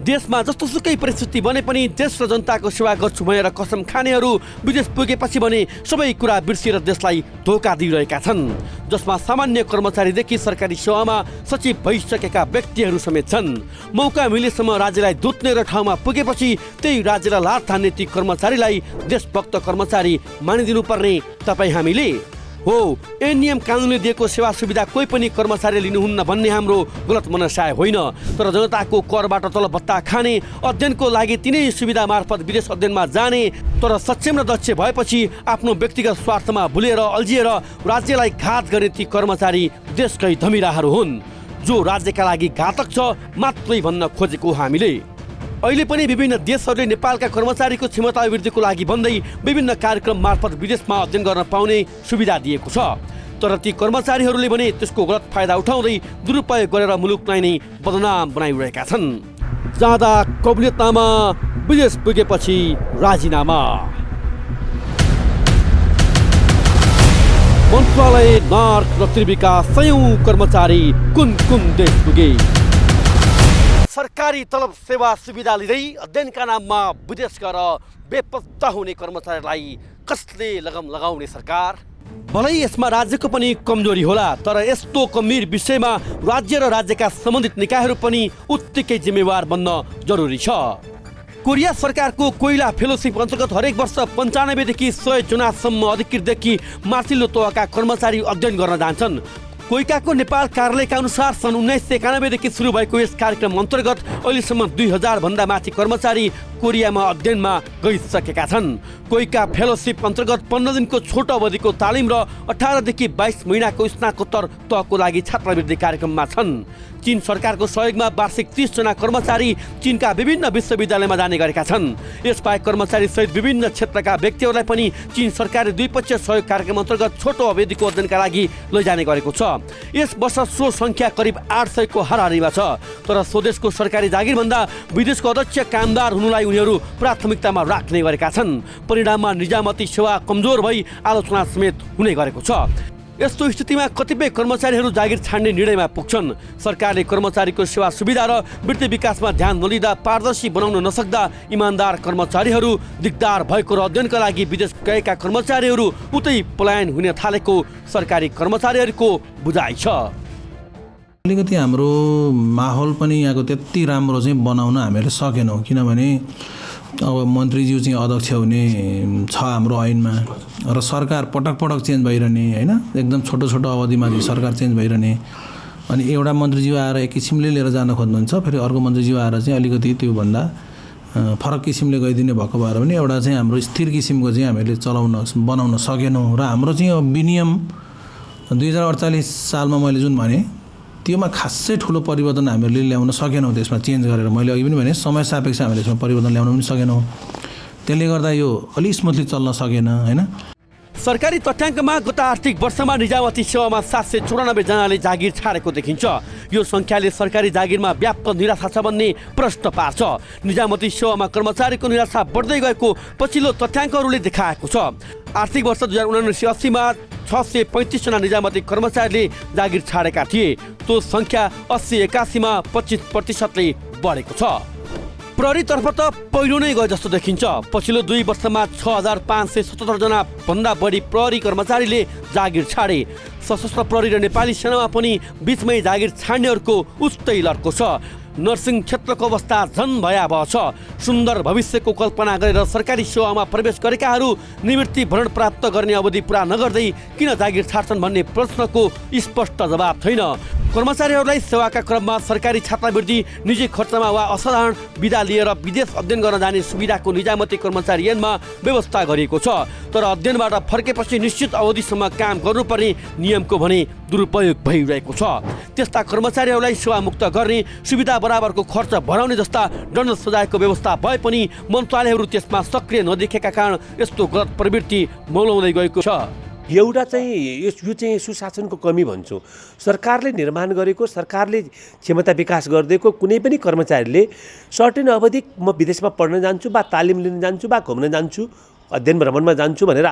देशमा जस्तोसुकै परिस्थिति बने पनि देश र जनताको सेवा गर्छु भनेर कसम खानेहरू विदेश पुगेपछि भने सबै कुरा बिर्सिएर देशलाई धोका दिइरहेका छन्, जसमा सामान्य कर्मचारीदेखि सरकारी सेवामा सचिव भइसकेका व्यक्तिहरू समेत छन्। मौका मिलेसम्म राज्यलाई दुत्ने र ठाउँमा पुगेपछि त्यही राज्यलाई लात थान्ने ती कर्मचारीलाई देशभक्त कर्मचारी मानिदिनुपर्ने तपाईँ हामीले हो। यही नियम कानुनले दिएको सेवा सुविधा कोही पनि कर्मचारीले लिनुहुन्न भन्ने हाम्रो गलत मनसाय होइन, तर जनताको करबाट तलब भत्ता खाने, अध्ययनको लागि तिनै सुविधा मार्फत विदेश अध्ययनमा जाने, तर सक्षम र दक्ष भएपछि आफ्नो व्यक्तिगत स्वार्थमा भुलेर अल्झिएर राज्यलाई घात गर्ने ती कर्मचारी देशकै धमिराहरू हुन्, जो राज्यका लागि घातक छ मात्रै भन्न खोजेको हामीले। अहिले पनि विभिन्न देशहरूले नेपालका कर्मचारीको क्षमता अभिवृद्धिको लागि भन्दै विभिन्न कार्यक्रम मार्फत विदेशमा अध्ययन गर्न पाउने सुविधा दिएको छ, तर ती कर्मचारीहरूले भने त्यसको गलत फाइदा उठाउँदै दुरुपयोग गरेर मुलुकलाई नै बदनाम बनाइरहेका छन्। जाँदा कबुलियतनामा, विदेश पुगेपछि राजीनामा। मन्त्रालय, नार्क र त्रिविका सयौं कर्मचारी कुन देश पुगे? सरकारी तलब सेवा सुविधा लिँदै अध्ययनका नाममा विदेश गएर बेपत्ता हुने कर्मचारीलाई कसले लगम लगाउने सरकार? भलै यसमा राज्यको पनि कमजोरी होला, तर यस्तो गम्भीर विषयमा राज्य र राज्यका सम्बन्धित निकायहरू पनि उत्तिकै जिम्मेवार बन्न जरुरी छ। कोरिया सरकारको कोइला फेलोसिप अन्तर्गत हरेक वर्ष 95 देखि 100 जनासम्म अधिकृतदेखि माथिल्लो तहका कर्मचारी अध्ययन गर्न जान्छन्। कोइकाको नेपाल कार्यालयका अनुसार सन् 1991 देखि सुरु भएको यस कार्यक्रम अन्तर्गत अहिलेसम्म 2000 भन्दा माथि कर्मचारी कोरियामा अध्ययनमा गइसकेका छन्। कोइका फेलोसिप अन्तर्गत 15 दिनको छोटो अवधिको तालिम र 18 देखि 22 महिनाको स्नातकोत्तर तहको लागि छात्रवृत्ति कार्यक्रममा छन्। चीन सरकारको सहयोगमा वार्षिक 30 जना कर्मचारी चीनका विभिन्न विश्वविद्यालयमा जाने गरेका छन्। यसबाहेक कर्मचारी सहित विभिन्न क्षेत्रका व्यक्तिहरूलाई पनि चीन सरकारले द्विपक्षीय सहयोग कार्यक्रम अन्तर्गत छोटो अवधिको अध्ययनका लागि लैजाने गरेको छ। यस वर्ष सो संख्या करिब 800 को हाराहारीमा छ, तर स्वदेशको सरकारी जागिरभन्दा विदेशको अध्यक्ष कामदार हुनुलाई उनीहरू प्राथमिकतामा राख्ने गरेका छन्। परिणाममा निजामती सेवा कमजोर भई आलोचना समेत हुने गरेको छ। यस्तो स्थितिमा कतिपय कर्मचारीहरू जागिर छाड्ने निर्णयमा पुग्छन्। सरकारले कर्मचारीको सेवा सुविधा र वृत्ति विकासमा ध्यान नदिँदा, पारदर्शी बनाउन नसक्दा इमान्दार कर्मचारीहरू दिगदार भएको र अध्ययनका लागि विदेश गएका कर्मचारीहरू उतै पलायन हुन थालेको सरकारी कर्मचारीहरूको बुझाइ छ। अलिकति हाम्रो माहौल पनि यहाँको त्यति राम्रो चाहिँ बनाउन हामीले सकेनौँ, किनभने अब मन्त्रीज्यू चाहिँ अध्यक्ष हुने छ हाम्रो ऐनमा र सरकार पटक चेन्ज भइरहने होइन, एकदम छोटो अवधिमा सरकार चेन्ज भइरहने, अनि एउटा मन्त्रीज्यू आएर एक किसिमले लिएर जान खोज्नुहुन्छ, फेरि अर्को मन्त्रीज्यू आएर चाहिँ अलिकति त्योभन्दा फरक किसिमले गइदिने भएको भएर पनि एउटा चाहिँ हाम्रो स्थिर किसिमको चाहिँ हामीले बनाउन सकेनौँ। र हाम्रो चाहिँ विनियम 2048 सालमा मैले जुन भने त्योमा खासै ठुलो परिवर्तन हामीले ल्याउन सकेनौँ। त्यसमा चेन्ज गरेर मैले अघि पनि भने समय सापेक्ष हामीले यसमा परिवर्तन ल्याउन पनि सकेनौँ। त्यसले गर्दा यो अलि स्मुथली चल्न सकेन होइन। सरकारी तथ्याङ्कमा गत आर्थिक वर्षमा निजामती सेवामा 794 जनाले जागिर छाडेको देखिन्छ। यो सङ्ख्याले सरकारी जागिरमा व्यापक निराशा छ भन्ने प्रश्न पार्छ। निजामती सेवामा कर्मचारीको निराशा बढ्दै गएको पछिल्लो तथ्याङ्कहरूले देखाएको छ। आर्थिक वर्ष 2079-80 मा 635 जना निजामती कर्मचारीले जागिर छाडेका थिए। त्यो सङ्ख्या 80-81 मा 25% बढेको छ। प्रहरीतर्फ त पहिलो नै गए जस्तो देखिन्छ। पछिल्लो 2 वर्षमा 6577 जना भन्दा बढी प्रहरी कर्मचारीले जागिर छाडे। सशस्त्र प्रहरी र नेपाली सेनामा पनि बीचमै जागिर छाड्नेहरूको उस्तै लड्को छ। नर्सिङ क्षेत्रको अवस्था झन् भयावह छ। सुन्दर भविष्यको कल्पना गरेर सरकारी सेवामा प्रवेश गरेकाहरू निवृत्ति भरण प्राप्त गर्ने अवधि पुरा नगर्दै किन जागिर छाड्छन् भन्ने प्रश्नको स्पष्ट जवाब छैन। कर्मचारीहरूलाई सेवाका क्रममा सरकारी छात्रवृत्ति, निजी खर्चमा वा असाधारण बिदा लिएर विदेश अध्ययन गर्न जाने सुविधाको निजामती कर्मचारी ऐनमा व्यवस्था गरिएको छ। तर अध्ययनबाट फर्केपछि निश्चित अवधिसम्म काम गर्नुपर्ने नियमको भने दुरुपयोग भइरहेको छ। त्यस्ता कर्मचारीहरूलाई सेवामुक्त गर्ने, सुविधा बराबरको खर्च भराउने जस्ता दण्ड सजायको व्यवस्था भए पनि मन्त्रालयहरू त्यसमा सक्रिय नदेखेका कारण यस्तो गलत प्रवृत्ति मौलाउँदै गएको छ। एउटा चाहिँ यो चाहिँ सुशासनको कमी भन्छु। सरकारले निर्माण गरेको, सरकारले क्षमता विकास गरिदिएको कुनै पनि कर्मचारीले सर्टेन अवधि म विदेशमा पढ्न जान्छु वा तालिम लिन जान्छु वा घुम्न जान्छु, अध्ययन भ्रमणमा जान्छु भनेर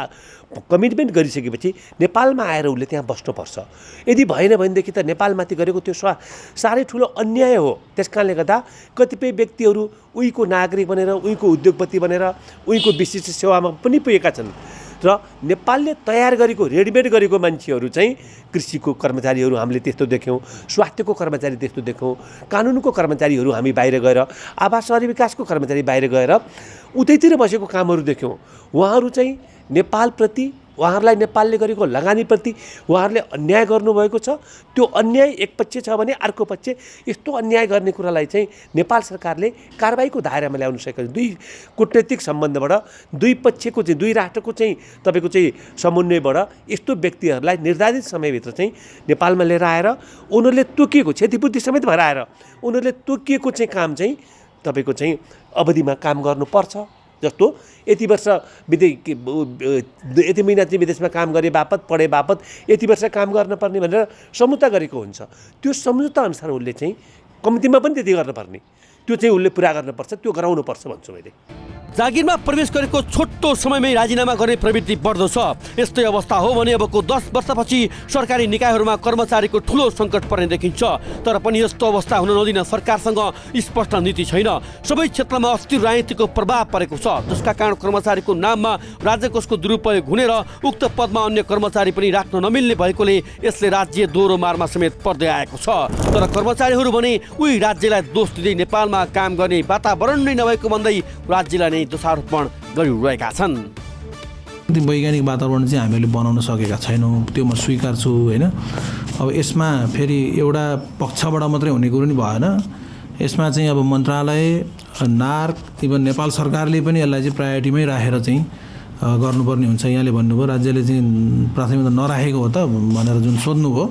कमिटमेन्ट गरिसकेपछि नेपालमा आएर उसले त्यहाँ बस्नुपर्छ। यदि भएन भनेदेखि त नेपालमाथि गरेको त्यो साह्रै ठुलो अन्याय हो। त्यस कारणले गर्दा कतिपय व्यक्तिहरू उहीको नागरिक बनेर, उहीको उद्योगपति बनेर, उहीको विशिष्ट सेवामा पनि पुगेका छन् र नेपालले तयार गरेको, रेडिमेड गरेको मान्छेहरू चाहिँ कृषिको कर्मचारीहरू हामीले त्यस्तो देख्यौँ, स्वास्थ्यको कर्मचारी त्यस्तो देख्यौँ, कानुनको कर्मचारीहरू हामी बाहिर गएर, आवास शहरी विकासको कर्मचारी बाहिर गएर उतैतिर बसेको कामहरू देख्यौँ। उहाँहरू चाहिँ नेपालप्रति, उहाँहरूलाई नेपालले गरेको लगानीप्रति उहाँहरूले अन्याय गर्नुभएको छ। त्यो अन्याय एक पक्ष छ भने अर्को पक्ष यस्तो अन्याय गर्ने कुरालाई चाहिँ नेपाल सरकारले कारबाहीको दायरामा ल्याउन सकेको छ। दुई कूटनैतिक सम्बन्धबाट, दुई पक्षको चाहिँ, दुई राष्ट्रको चाहिँ तपाईँको चाहिँ समन्वयबाट यस्तो व्यक्तिहरूलाई निर्धारित समयभित्र चाहिँ नेपालमा लिएर आएर उनीहरूले तोकिएको क्षतिपूर्ति समेत भएर आएर उनीहरूले तोकिएको चाहिँ काम चाहिँ तपाईँको चाहिँ अवधिमा काम गर्नुपर्छ। जस्तो यति वर्ष यति महिना चाहिँ विदेशमा काम गरे बापत, पढे बापत यति वर्ष काम गर्नुपर्ने भनेर सम्झौता गरेको हुन्छ। त्यो सम्झौता अनुसार उसले चाहिँ कम्तीमा पनि त्यति गर्नुपर्ने, त्यो चाहिँ उसले पुरा गर्नुपर्छ, त्यो गराउनुपर्छ भन्छु मैले। जागिरमा प्रवेश गरेको छोटो समयमै राजीनामा गर्ने प्रवृत्ति बढ्दो छ। यस्तै अवस्था हो भने अबको 10 वर्षपछि सरकारी निकायहरूमा कर्मचारीको ठुलो सङ्कट पर्ने देखिन्छ। तर पनि यस्तो अवस्था हुन नदिन सरकारसँग स्पष्ट नीति छैन। सबै क्षेत्रमा अस्थिर राजनीतिको प्रभाव परेको छ, जसका कारण कर्मचारीको नाममा राज्यकोषको दुरुपयोग हुने र उक्त पदमा अन्य कर्मचारी पनि राख्न नमिल्ने भएकोले यसले राज्य दोहोरो मारमा समेत पर्दै आएको छ। तर कर्मचारीहरू भने उही राज्यलाई दोष दिँदै नेपालमा काम गर्ने वातावरण नै नभएको भन्दै राज्यलाई नै दोषारोपण गरिरहेका छन्। वैज्ञानिक वातावरण चाहिँ हामीले बनाउन सकेका छैनौँ, त्यो म स्वीकार्छु होइन। अब यसमा फेरि एउटा पक्षबाट मात्रै हुने कुरो नि भएन। यसमा चाहिँ अब मन्त्रालय, नार्क, इभन नेपाल सरकारले पनि यसलाई चाहिँ प्रायोरिटीमै राखेर चाहिँ गर्नुपर्ने हुन्छ। यहाँले भन्नुभयो राज्यले चाहिँ प्राथमिकता नराखेको हो त भनेर जुन सोध्नुभयो,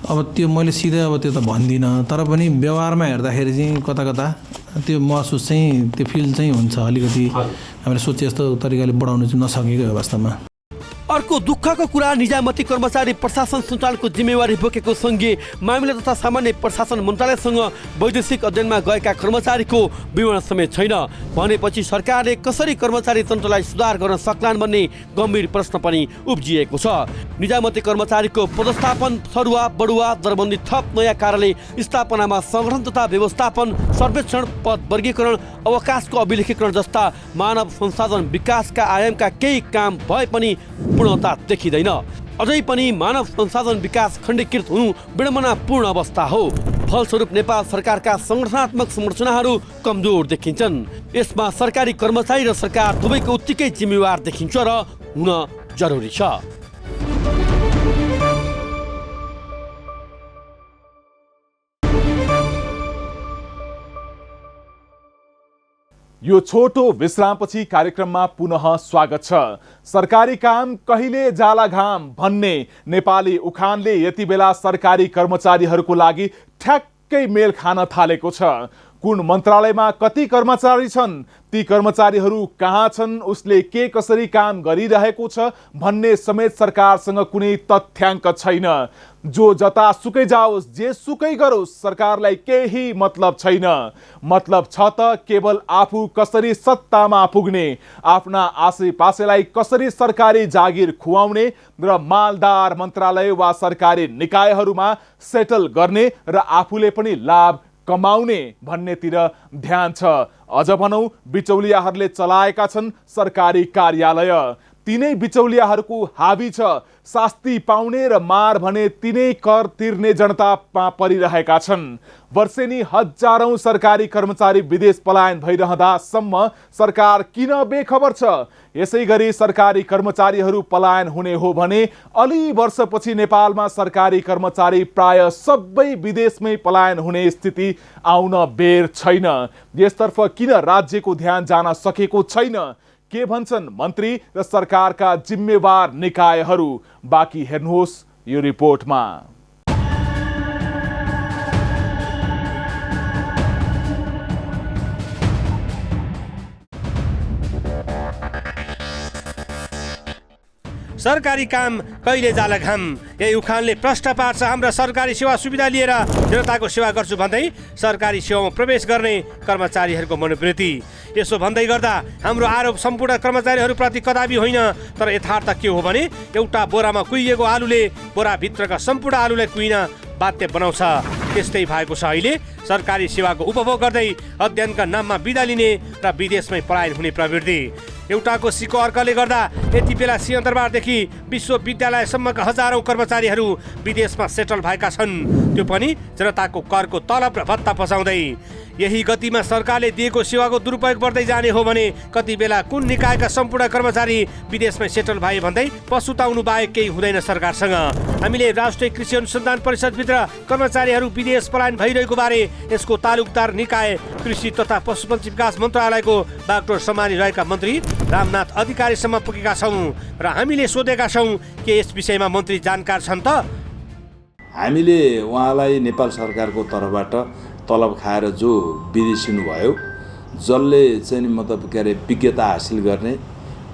अब त्यो मैले सिधै अब त्यो त भन्दिनँ। तर पनि व्यवहारमा हेर्दाखेरि चाहिँ कता कता त्यो महसुस चाहिँ, त्यो फिल चाहिँ हुन्छ। अलिकति हामीले सोचे जस्तो तरिकाले बढाउनु चाहिँ नसकेको हो वास्तवमा। अर्को दुःखको कुरा, निजामती कर्मचारी प्रशासन सञ्चालनको जिम्मेवारी बोकेको सङ्घीय मामिला तथा सामान्य प्रशासन मन्त्रालयसँग वैदेशिक अध्ययनमा गएका कर्मचारीको विवरण समेत छैन। भनेपछि सरकारले कसरी कर्मचारी तन्त्रलाई सुधार गर्न सक्लान् भन्ने गम्भीर प्रश्न पनि उब्जिएको छ। निजामती कर्मचारीको पदस्थापन, सरुवा बढुवा, दरबन्दी, थप नयाँ कार्यालय स्थापनामा सङ्गठन तथा व्यवस्थापन, सर्वेक्षण, पद वर्गीकरण, अवकाशको अभिलेखीकरण जस्ता मानव संसाधन विकासका आयामका केही काम भए पनि पूर्णता देखिँदैन। अझै पनि मानव संसाधन विकास खण्डीकृत हुनु विडम्बनापूर्ण अवस्था हो। फलस्वरूप नेपाल सरकारका सङ्गठनात्मक संरचनाहरू कमजोर देखिन्छन्। यसमा सरकारी कर्मचारी र सरकार दुवैको उत्तिकै जिम्मेवार देखिन्छ र हुन जरुरी छ। यो छोटो विश्रामपछि कार्यक्रममा पुनः स्वागत छ। सरकारी काम कहिले जाला घाम भन्ने नेपाली उखानले यति बेला सरकारी कर्मचारीहरूको लागि ठ्याक्कै मेल खान थालेको छ। कुन मन्त्रालयमा कति कर्मचारी छन्, ती कर्मचारीहरू कहाँ छन्, उसले के कसरी काम गरिरहेको छ भन्ने समेत सरकारसँग कुनै तथ्याङ्क छैन। जो जता सुकै जाओस्, जे सुकै गरोस्, सरकारलाई केही मतलब छैन। मतलब छ त केवल आफू कसरी सत्तामा पुग्ने, आफ्ना आसेपासेलाई कसरी सरकारी जागिर खुवाउने र मालदार मन्त्रालय वा सरकारी निकायहरूमा सेटल गर्ने र आफूले पनि लाभ कमाउने भन्नेतिर ध्यान छ। अझ भनौँ बिचौलियाहरूले चलाएका छन् सरकारी कार्यालय, तिनै बिचौलियाहरूको हाबी छ। शास्ति पाउने र मार भने तिनै कर तिर्ने जनतामा परिरहेका छन्। वर्षेनी हजारौं सरकारी कर्मचारी विदेश पलायन भइरहँदासम्म सरकार किन बेखबर छ? यसै गरी सरकारी कर्मचारीहरू पलायन हुने हो भने अलि वर्षपछि नेपालमा सरकारी कर्मचारी प्राय सबै विदेशमै पलायन हुने स्थिति आउन बेर छैन। यसतर्फ किन राज्यको ध्यान जान सकेको छैन? के भन्छन् मन्त्री र सरकारका जिम्मेवार निकायहरू? बाँकी हेर्नुहोस् यो रिपोर्टमा। सरकारी काम कहिले जाला घाम, यही उखानले प्रश्न पार्छ हाम्रा सरकारी सेवा सुविधा लिएर जनताको सेवा गर्छु भन्दै सरकारी सेवामा प्रवेश गर्ने कर्मचारीहरूको मनोवृत्ति। यसो भन्दै गर्दा हाम्रो आरोप सम्पूर्ण कर्मचारीहरूप्रति कदापि होइन, तर यथार्थ के हो भने एउटा बोरामा कुहिएको आलुले बोराभित्रका सम्पूर्ण आलुलाई कुहिन बाध्य बनाउँछ। त्यस्तै भएको छ अहिले सरकारी सेवाको उपभोग गर्दै अध्ययनका नाममा बिदा लिने र विदेशमै पलायन हुने प्रवृत्ति। एउटाको सिको अर्काले गर्दा यति बेला सिंहदरबारदेखि विश्वविद्यालयसम्मका हजारौं कर्मचारीहरू विदेशमा सेटल भएका छन्, त्यो पनि जनताको करको तलब र भत्ता पचाउँदै। यही गतिमा सरकारले दिएको सेवाको दुरुपयोग बढ्दै जाने हो भने कति बेला कुन निकायका सम्पूर्ण कर्मचारी विदेशमै सेटल भए भन्दै पछुताउनु बाहेक केही हुँदैन सरकारसँग। हामीले राष्ट्रिय कृषि अनुसन्धान परिषदभित्र कर्मचारीहरू विदेश पलायन भइरहेको बारे यसको तालुकदार निकाय कृषि तथा पशुपन्छी विकास मन्त्रालयको बागडोर सम्हाली रहेका मन्त्री रामनाथ अधिकारीसम्म पुगेका छौँ र हामीले सोधेका छौँ के यस विषयमा मन्त्री जानकार छन् त? हामीले उहाँलाई नेपाल सरकारको तर्फबाट तलब खाएर जो विदेशिनु भयो, जसले चाहिँ मतलब के अरे विज्ञता हासिल गर्ने,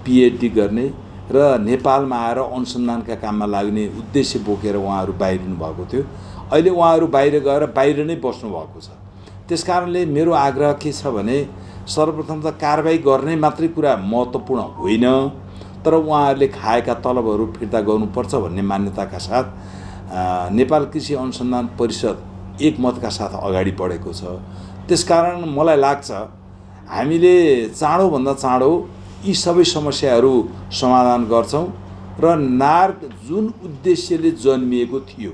पिएचडी गर्ने र नेपालमा आएर अनुसन्धानका काममा लाग्ने उद्देश्य बोकेर उहाँहरू बाहिरिनु भएको थियो। अहिले उहाँहरू बाहिर गएर बाहिर नै बस्नु भएको छ। त्यसकारणले मेरो आग्रह के छ भने सर्वप्रथम त कारबाही गर्ने मात्रै कुरा महत्त्वपूर्ण होइन, तर उहाँहरूले खाएका तलबहरू फिर्ता गर्नुपर्छ भन्ने मान्यताका साथ नेपाल कृषि अनुसन्धान परिषद एकमतका साथ अगाडि बढेको छ। त्यसकारण मलाई लाग्छ हामीले चाँडोभन्दा चाँडो यी सबै समस्याहरू समाधान गर्छौँ र नार्क जुन उद्देश्यले जन्मिएको थियो,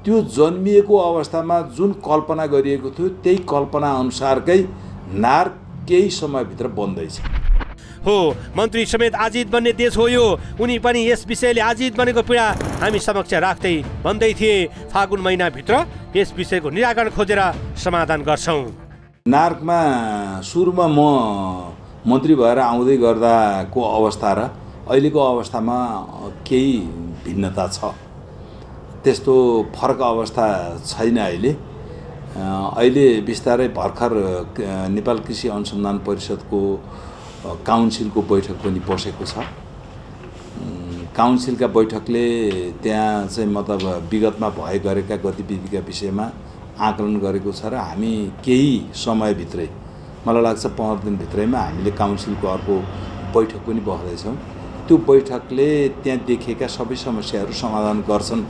त्यो जन्मिएको अवस्थामा जुन कल्पना गरिएको थियो त्यही कल्पना अनुसारकै नार्क केही समयभित्र बन्दैछ। हो, मन्त्री समेत आजित बन्ने देश हो यो। उनी पनि यस विषयले आजित बनेको पीडा हामी समक्ष राख्दै भन्दै थिए फागुन महिनाभित्र यस विषयको निराकरण खोजेर समाधान गर्छौँ। नार्कमा सुरुमा म मन्त्री भएर आउँदै गर्दाको अवस्था र अहिलेको अवस्थामा केही भिन्नता छ। त्यस्तो फरक अवस्था छैन। अहिले बिस्तारै भर्खर नेपाल कृषि अनुसन्धान परिषदको काउन्सिलको बैठक पनि बसेको छ। काउन्सिलका बैठकले त्यहाँ चाहिँ मतलब विगतमा भए गरेका गतिविधिका विषयमा आकलन गरेको छ र हामी केही समयभित्रै, मलाई लाग्छ 15 दिनभित्रैमा हामीले काउन्सिलको अर्को बैठक पनि बस्दैछौँ। त्यो बैठकले त्यहाँ देखिएका सबै समस्याहरू समाधान गर्छन्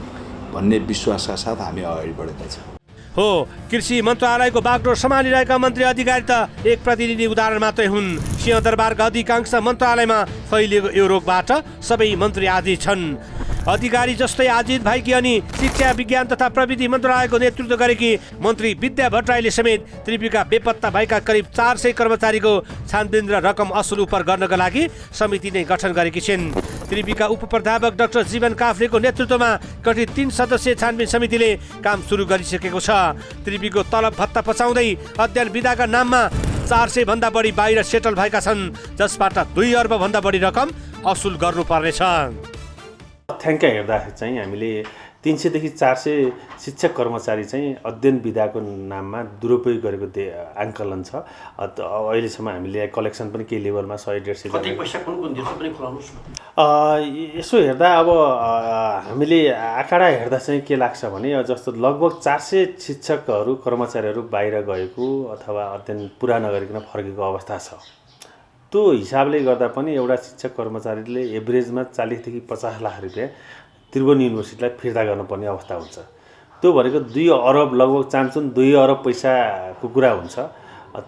भन्ने विश्वासका साथ हामी अगाडि बढेका छौँ। हो, कृषि मन्त्रालयको बागडोर सम्हालिरहेका मन्त्री अधिकारी त एक प्रतिनिधि उदाहरण मात्रै हुन्। सिंहदरबारका अधिकांश मन्त्रालयमा फैलिएको यो रोगबाट सबै मन्त्री आजित छन्। अधिकारी जस्तै आजित भएकी अनि शिक्षा विज्ञान तथा प्रविधि मन्त्रालयको नेतृत्व गरेकी मन्त्री विद्या भट्टराईले समेत त्रिपुराका बेपत्ता भएका करिब 400 कर्मचारीको छानबिन र रकम असुल उपर गर्नका लागि समिति नै गठन गरेकी छिन्। त्रिपुराका उपप्राध्यापक डाक्टर जीवन काफ्लेको नेतृत्वमा गठित 3 सदस्यीय छानबिन समितिले काम सुरु गरिसकेको छ। त्रिपुराको तलब भत्ता पचाउँदै अध्ययन विधाका नाममा 400 भन्दा बढी बाहिर सेटल भएका छन्, जसबाट 2 अर्ब भन्दा बढी रकम असुल गर्नुपर्नेछ। तथ्याङ्क हेर्दाखेरि चाहिँ हामीले 300 देखि 400 शिक्षक कर्मचारी चाहिँ अध्ययन विधाको नाममा दुरुपयोग गरेको आङ्कलन छ। अहिलेसम्म हामीले कलेक्सन पनि केही लेभलमा 100-150 यसो हेर्दा अब हामीले आँकडा हेर्दा चाहिँ के लाग्छ भने जस्तो लगभग 400 शिक्षकहरू कर्मचारीहरू बाहिर गएको अथवा अध्ययन पुरा नगरिकन फर्केको अवस्था छ। त्यो हिसाबले गर्दा पनि एउटा शिक्षक कर्मचारीले एभरेजमा 40 देखि 50 लाख रुपियाँ त्रिभुवन युनिभर्सिटीलाई फिर्ता गर्नुपर्ने अवस्था हुन्छ। त्यो भनेको 2 अरब लगभग चान्छन् 2 अरब पैसाको कुरा हुन्छ।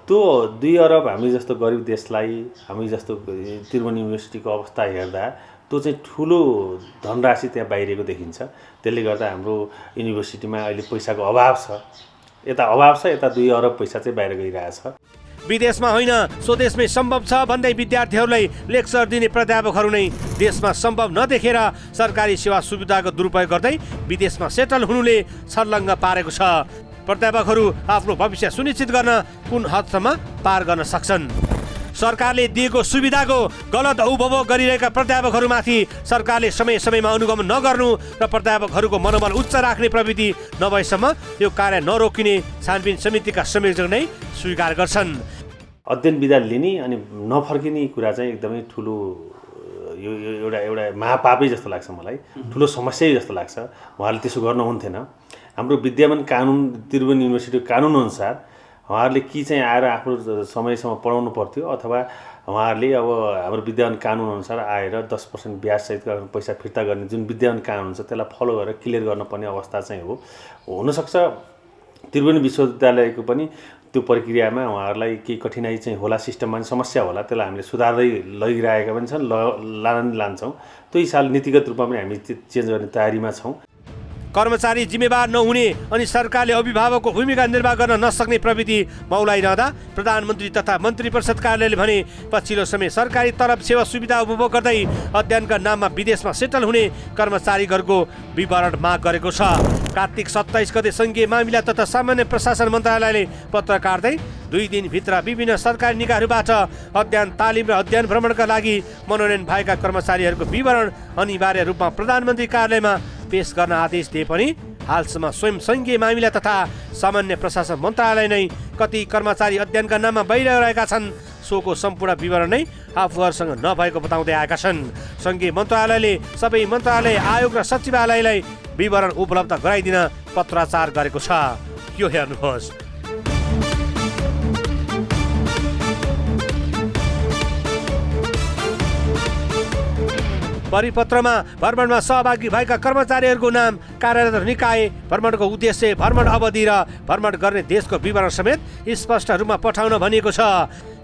त्यो 2 अरब हामी जस्तो गरिब देशलाई, हामी जस्तो त्रिभुवन युनिभर्सिटीको अवस्था हेर्दा त्यो चाहिँ ठुलो धनराशि त्यहाँ बाहिरिएको देखिन्छ। त्यसले गर्दा हाम्रो युनिभर्सिटीमा अहिले पैसाको अभाव छ, यता अभाव छ, यता 2 अरब पैसा चाहिँ बाहिर गइरहेछ। विदेशमा होइन स्वदेशमै सम्भव छ भन्दै विद्यार्थीहरूलाई लेक्चर दिने प्राध्यापकहरू नै देशमा सम्भव नदेखेर सरकारी सेवा सुविधाको दुरुपयोग गर्दै विदेशमा सेटल हुनुले छर्लङ्ग पारेको छ। प्राध्यापकहरू आफ्नो भविष्य सुनिश्चित गर्न कुन हदसम्म पार गर्न सक्छन्? सरकारले दिएको सुविधाको गलत उपभोग गरिरहेका प्राध्यापकहरूमाथि सरकारले समय समयमा अनुगमन नगर्नु र प्राध्यापकहरूको मनोबल उच्च राख्ने प्रविधि नभएसम्म यो कार्य नरोकिने छानबिन समितिका संयोजक नै स्वीकार गर्छन्। अध्ययन विधा लिने अनि नफर्किने कुरा चाहिँ एकदमै ठुलो यो एउटा महापापै जस्तो लाग्छ मलाई, ठुलो समस्या जस्तो लाग्छ। उहाँहरूले त्यसो गर्नुहुन्थेन। हाम्रो विद्यमान कानुन त्रिभुवन युनिभर्सिटीको कानुनअनुसार उहाँहरूले कि चाहिँ आएर आफ्नो समयसम्म पढाउनु पर्थ्यो अथवा उहाँहरूले अब हाम्रो विद्यमान कानुनअनुसार आएर 10% ब्याजसहितको पैसा फिर्ता गर्ने जुन विद्यमान कानुन छ त्यसलाई फलो गरेर क्लियर गर्नुपर्ने अवस्था चाहिँ हो। हुनसक्छ त्रिभुवन विश्वविद्यालयको पनि त्यो प्रक्रियामा उहाँहरूलाई केही कठिनाइ चाहिँ होला, सिस्टममा समस्या होला, त्यसलाई हामीले सुधार्दै लगिरहेका पनि छन्, लान्छौँ। त्यो हिसाबले नीतिगत रूपमा पनि हामी चेन्ज गर्ने तयारीमा छौँ। कर्मचारी जिम्मेवार नहुने अनि सरकारले अभिभावकको भूमिका निर्वाह गर्न नसक्ने प्रविधि मौलाइरहँदा प्रधानमन्त्री तथा मन्त्री परिषद कार्यालयले भने पछिल्लो समय सरकारी तलब सेवा सुविधा उपभोग गर्दै अध्ययनका नाममा विदेशमा सेटल हुने कर्मचारीहरूको विवरण माग गरेको छ। कार्तिक 27 गते सङ्घीय मामिला तथा सामान्य प्रशासन मन्त्रालयले पत्र काट्दै 2 दिनभित्र विभिन्न सरकारी निकायहरूबाट अध्ययन तालिम र अध्ययन भ्रमणका लागि मनोनयन भएका कर्मचारीहरूको विवरण अनिवार्य रूपमा प्रधानमन्त्री कार्यालयमा पेश गर्न आदेश दिए पनि हालसम्म स्वयं सङ्घीय मामिला तथा सामान्य प्रशासन मन्त्रालय नै कति कर्मचारी अध्ययनका नाममा बाहिर रहेका छन् सोको सम्पूर्ण विवरण नै आफूहरूसँग नभएको बताउँदै आएका छन्। सङ्घीय मन्त्रालयले सबै मन्त्रालय आयोग र सचिवालयलाई विवरण उपलब्ध गराइदिन पत्राचार गरेको छ। यो हेर्नुहोस्। परिपत्रमा भ्रमणमा सहभागी भएका कर्मचारीहरूको नाम, कार्यरत निकाय, भ्रमणको उद्देश्य, भ्रमण अवधि र भ्रमण गर्ने देशको विवरण समेत स्पष्ट रूपमा पठाउन भनिएको छ।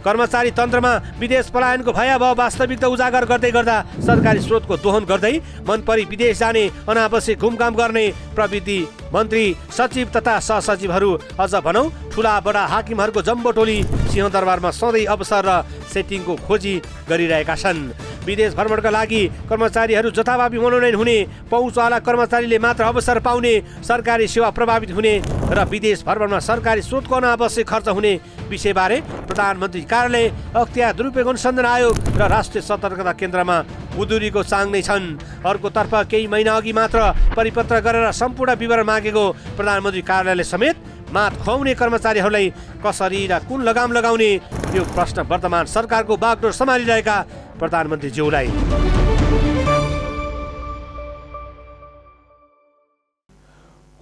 कर्मचारी तन्त्रमा विदेश पलायनको भयावह वास्तविकता उजागर गर्दै गर्दा सरकारी स्रोतको दोहन गर्दै मनपरी विदेश जाने, अनावश्यक घुमघाम गर्ने प्रविधि मन्त्री, सचिव तथा सहसचिवहरू, अझ भनौँ ठुला बडा हाकिमहरूको जम्बो टोली सिंहदरबारमा सधैँ अवसर र सेटिङको खोजी गरिरहेका छन्। विदेश भ्रमणका लागि कर्मचारीहरू जथाभावी मनोनयन हुने, पहुँचवाला कर्मचारीले मात्र अवसर पाउने, सरकारी सेवा प्रभावित हुने र विदेश भ्रमणमा सरकारी स्रोतको अनावश्यक खर्च हुने विषयबारे प्रधानमन्त्री कार्यालय, अख्तियार दुरुपयोग अनुसन्धान आयोग र राष्ट्रिय सतर्कता केन्द्रमा उदुरीको चाङ नै छन्। अर्कोतर्फ केही महिना अघि मात्र परिपत्र गरेर सम्पूर्ण विवरण मागेको प्रधानमन्त्री कार्यालयले समेत मात खुवाउने कर्मचारीहरूलाई कसरी र कुन लगाम लगाउने यो प्रश्न वर्तमान सरकारको बागडोर सम्हालिरहेका प्रधानमन्त्रीज्यूलाई।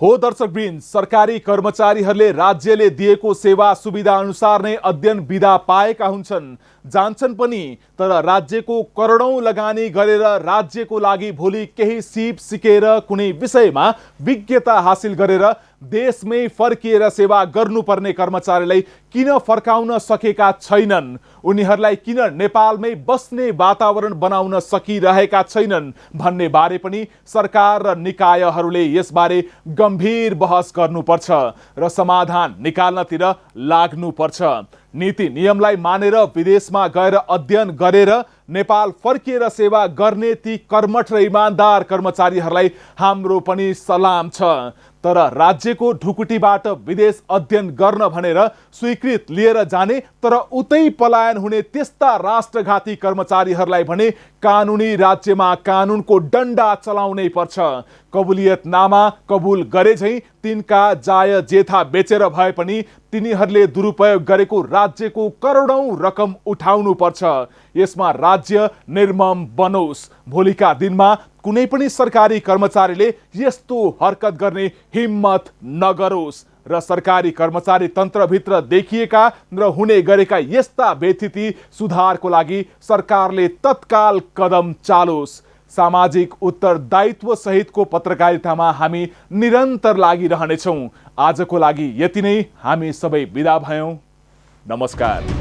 हो दर्शकवृन्द, सरकारी कर्मचारीहरूले राज्यले दिएको सेवा सुविधा अनुसार नै अध्ययन विधा पाएका हुन्छन्, जान्छन् पनि। तर राज्यको करोडौं लगानी गरेर राज्यको लागि भोलि केही सिप सिकेर कुनै विषयमा विज्ञता हासिल गरेर देशमै फर्किएर सेवा गर्नुपर्ने कर्मचारीलाई किन फर्काउन सकेका छैनन्? उनीहरूलाई किन नेपालमै बस्ने वातावरण बनाउन सकिरहेका छैनन् भन्ने बारे पनि सरकार र निकायहरूले यसबारे गम्भीर बहस गर्नुपर्छ र समाधान निकाल्नतिर लाग्नुपर्छ। नीति नियमलाई मानेर विदेशमा गएर अध्ययन गरेर नेपाल फर्किएर सेवा गर्ने ती कर्मठ र इमान्दार कर्मचारीहरूलाई हाम्रो पनि सलाम छ। तर राज्यको ढुकुटीबाट विदेश अध्ययन गर्न भनेर स्वीकृत लिएर जाने तर उतै पलायन हुने त्यस्ता राष्ट्रघाती कर्मचारीहरूलाई भने कानुनी राज्यमा कानुनको डन्डा चलाउनै पर्छ। कबुलियतनामा कबुल गरे झैँ तिनका जाय जेथा बेचेर भए पनि तिनीहरूले दुरुपयोग गरेको राज्यको करोडौं रकम उठाउनु पर्छ। यसमा राज्य निर्मम बनोस्। भोलिका दिनमा कुनै पनि सरकारी कर्मचारीले यस्तो हरकत गर्ने हिम्मत नगरोस् र सरकारी कर्मचारी तन्त्रभित्र देखिएका र हुने गरेका यस्ता बेथिति सुधारको लागि सरकारले तत्काल कदम चालोस्। सामाजिक उत्तरदायित्व सहितको पत्रकारितामा हामी निरन्तर लागिरहनेछौँ। आजको लागि यति नै। हामी सबै बिदा भयौँ। नमस्कार।